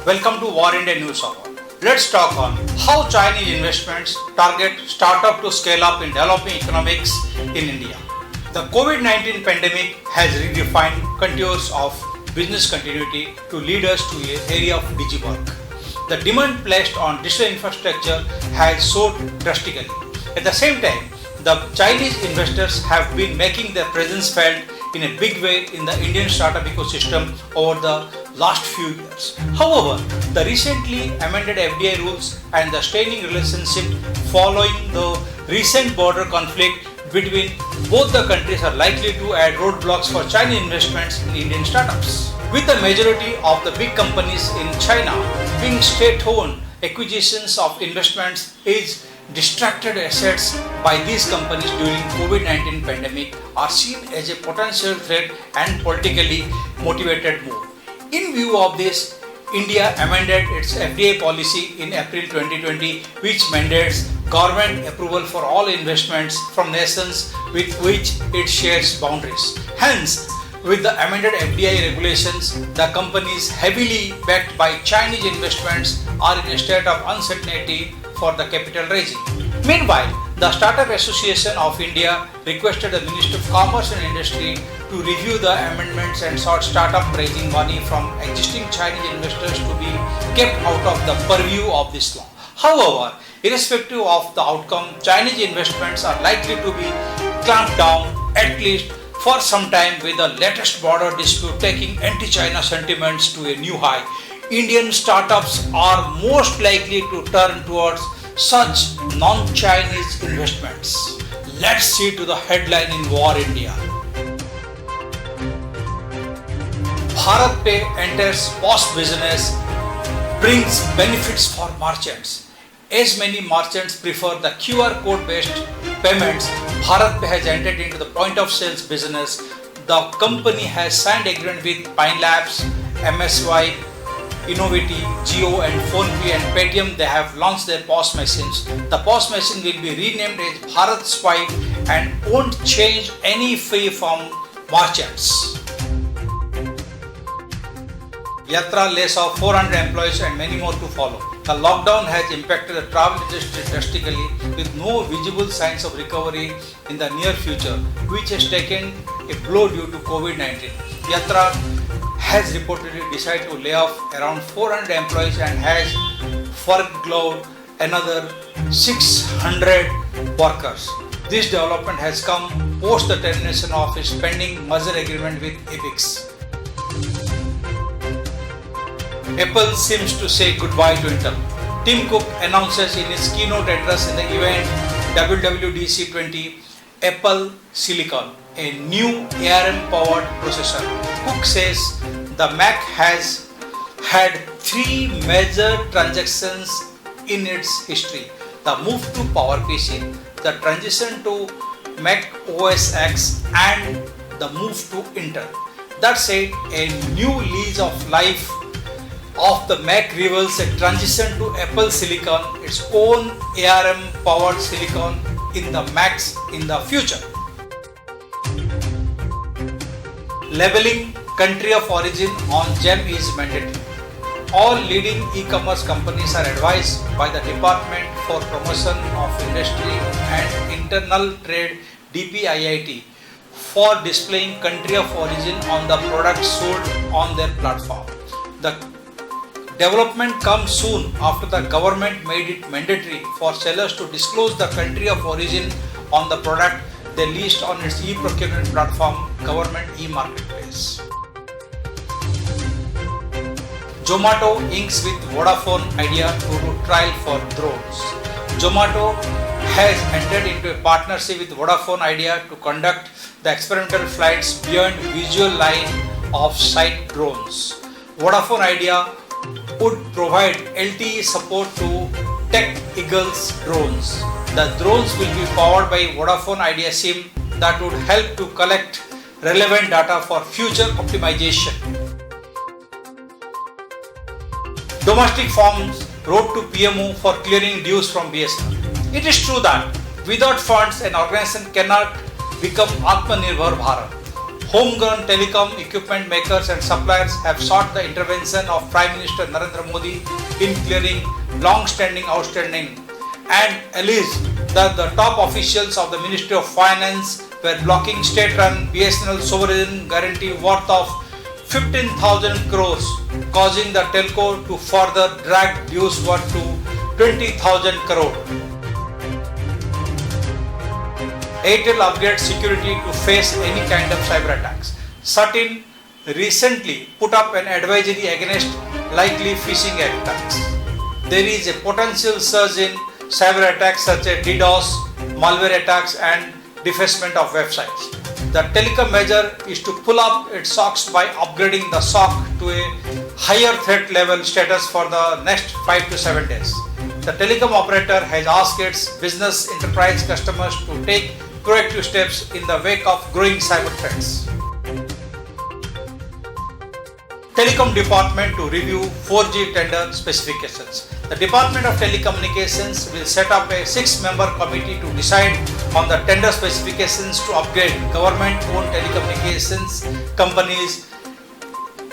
Welcome to VARINDIA News Hour. Let's talk on how Chinese investments target startup to scale up in developing economics in India. The COVID-19 pandemic has redefined contours of business continuity to lead us to an area of digiwork. The demand placed on digital infrastructure has soared drastically. At the same time, the Chinese investors have been making their presence felt in a big way in the Indian startup ecosystem over the last few years. However, the recently amended FDI rules and the straining relationship following the recent border conflict between both the countries are likely to add roadblocks for Chinese investments in Indian startups. With the majority of the big companies in China being state-owned, acquisitions of investments is distracted assets by these companies during COVID-19 pandemic are seen as a potential threat and politically motivated move. In view of this, India amended its FDI policy in April 2020, which mandates government approval for all investments from nations with which it shares boundaries. Hence, with the amended FDI regulations, the companies heavily backed by Chinese investments are in a state of uncertainty for the capital raising. Meanwhile, the Startup Association of India requested the Ministry of Commerce and Industry to review the amendments and sought startup raising money from existing Chinese investors to be kept out of the purview of this law. However, irrespective of the outcome, Chinese investments are likely to be clamped down at least for some time, with the latest border dispute taking anti-China sentiments to a new high. Indian startups are most likely to turn towards such non-Chinese investments. Let's see to the headline in VARINDIA. BharatPe enters POS business, brings benefits for merchants. As many merchants prefer the QR code based payments, BharatPe has entered into the point of sales business. The company has signed agreement with Pine Labs, MSY, Innovity, Jio and PhonePe and Paytm. They have launched their POS machines. The POS machine will be renamed as Bharat Swipe and won't change any fee from merchants. Yatra lays off 400 employees and many more to follow. The lockdown has impacted the travel industry drastically with no visible signs of recovery in the near future, which has taken a blow due to COVID-19. Yatra has reportedly decided to lay off around 400 employees and has furloughed another 600 workers. This development has come post the termination of its pending merger agreement with Epix. Apple seems to say goodbye to Intel. Tim Cook announces in his keynote address in the event WWDC 20 Apple Silicon, a new ARM-powered processor. Cook says the Mac has had three major transactions in its history: the move to PowerPC, the transition to Mac OS X, and the move to Intel. That said, a new lease of life of the Mac reveals a transition to Apple Silicon, its own ARM-powered silicon in the Macs in the future. Labeling country of origin on gem is mandatory. All leading e-commerce companies are advised by the Department for Promotion of Industry and Internal Trade (DPIIT) for displaying country of origin on the products sold on their platform. The development comes soon after the government made it mandatory for sellers to disclose the country of origin on the product they list on its e-procurement platform, Government e-Marketplace. Zomato inks with Vodafone Idea to do trial for drones. Zomato has entered into a partnership with Vodafone Idea to conduct the experimental flights beyond visual line of sight drones. Vodafone Idea would provide LTE support to Tech Eagle's drones. The drones will be powered by Vodafone Idea SIM that would help to collect relevant data for future optimization. Domestic firms wrote to PMO for clearing dues from BSNL. It is true that without funds, an organization cannot become Atmanirbhar Bharat. Homegrown telecom equipment makers and suppliers have sought the intervention of Prime Minister Narendra Modi in clearing long-standing outstanding and alleged that the top officials of the Ministry of Finance were blocking state-run BSNL sovereign guarantee worth of 15,000 crores, causing the telco to further drag dues worth to 20,000 crore. Airtel upgrades security to face any kind of cyber attacks. Certain recently put up an advisory against likely phishing attacks. There is a potential surge in cyber attacks such as DDoS, malware attacks and defacement of websites. The Telecom measure is to pull up its socks by upgrading the SOC to a higher threat level status for the next 5 to 7 days. The telecom operator has asked its business enterprise customers to take proactive steps in the wake of growing cyber threats. Telecom Department to review 4G tender specifications. The Department of Telecommunications will set up a 6-member committee to decide on the tender specifications to upgrade government-owned telecommunications companies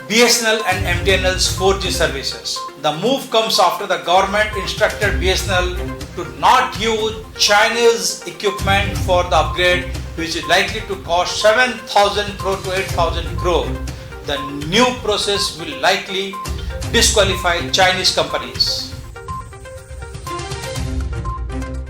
BSNL and MTNL's 4G services. The move comes after the government instructed BSNL to not use Chinese equipment for the upgrade, which is likely to cost 7,000 crore to 8,000 crore. The new process will likely disqualify Chinese companies.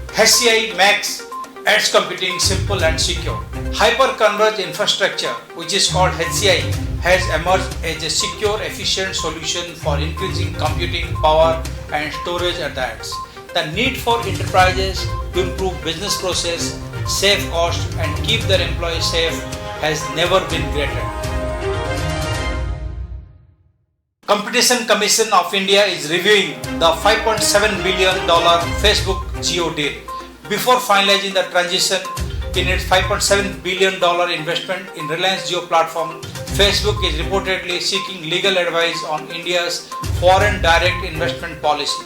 HCI makes edge computing simple and secure. Hyper-converged infrastructure, which is called HCI, has emerged as a secure, efficient solution for increasing computing power and storage at the edge. The need for enterprises to improve business process, save costs, and keep their employees safe has never been greater. Competition Commission of India is reviewing the $5.7 billion Facebook Jio deal. Before finalizing the transition in its $5.7 billion investment in Reliance Jio platform, Facebook is reportedly seeking legal advice on India's foreign direct investment policy.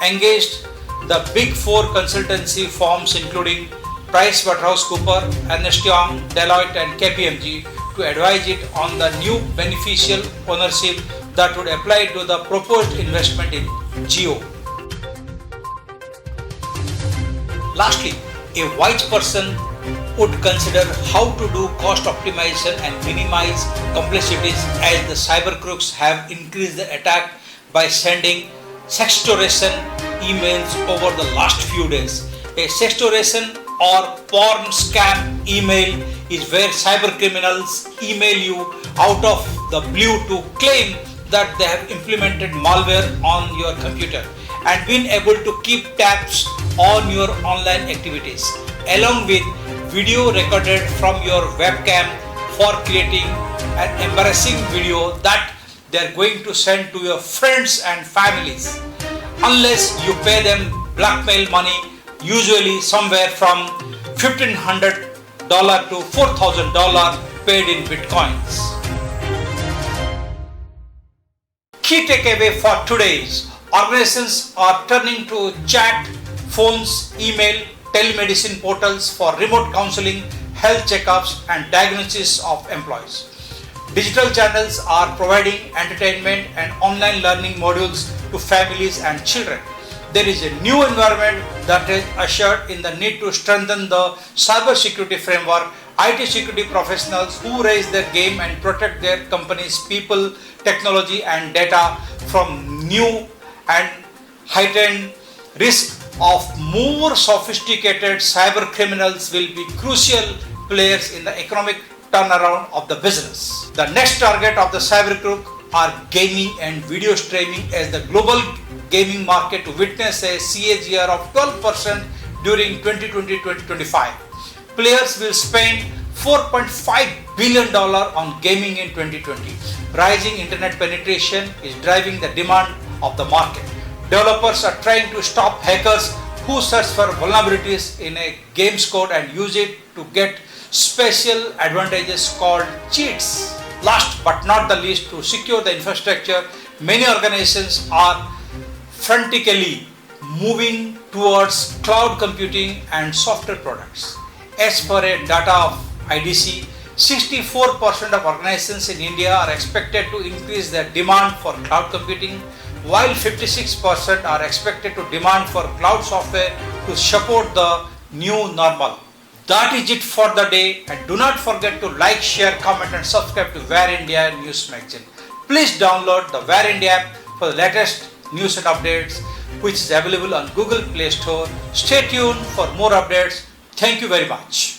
Engaged the Big Four consultancy firms including PricewaterhouseCoopers, Ernst & Young, Deloitte and KPMG to advise it on the new beneficial ownership that would apply to the proposed investment in Jio. Lastly, a wise person would consider how to do cost optimization and minimize complexities, as the cyber crooks have increased the attack by sending sextortion emails over the last few days. A sextortion or porn scam email is where cyber criminals email you out of the blue to claim that they have implemented malware on your computer and been able to keep tabs on your online activities, along with video recorded from your webcam for creating an embarrassing video that they are going to send to your friends and families, unless you pay them blackmail money, usually somewhere from $1,500 to $4,000 paid in bitcoins. Key takeaway for today is organizations are turning to chat, phones, email, telemedicine portals for remote counseling, health checkups and diagnosis of employees. Digital channels are providing entertainment and online learning modules to families and children. There is a new environment that is ushered in the need to strengthen the cybersecurity framework. IT security professionals who raise their game and protect their company's people, technology and data from new and heightened risk of more sophisticated cyber criminals will be crucial players in the economic turnaround of the business. The next target of the cyber crook are gaming and video streaming, as the global gaming market witnessed a CAGR of 12% during 2020-2025. Players will spend $4.5 billion on gaming in 2020. Rising internet penetration is driving the demand of the market. Developers are trying to stop hackers who search for vulnerabilities in a game's code and use it to get special advantages called cheats. Last but not the least, to secure the infrastructure, many organizations are frantically moving towards cloud computing and software products. As per a data of IDC, 64% of organizations in India are expected to increase their demand for cloud computing, while 56% are expected to demand for cloud software to support the new normal. That is it for the day, and do not forget to like, share, comment and subscribe to VARINDIA News Magazine. Please download the VARINDIA app for the latest news and updates, which is available on Google Play Store. Stay tuned for more updates. Thank you very much.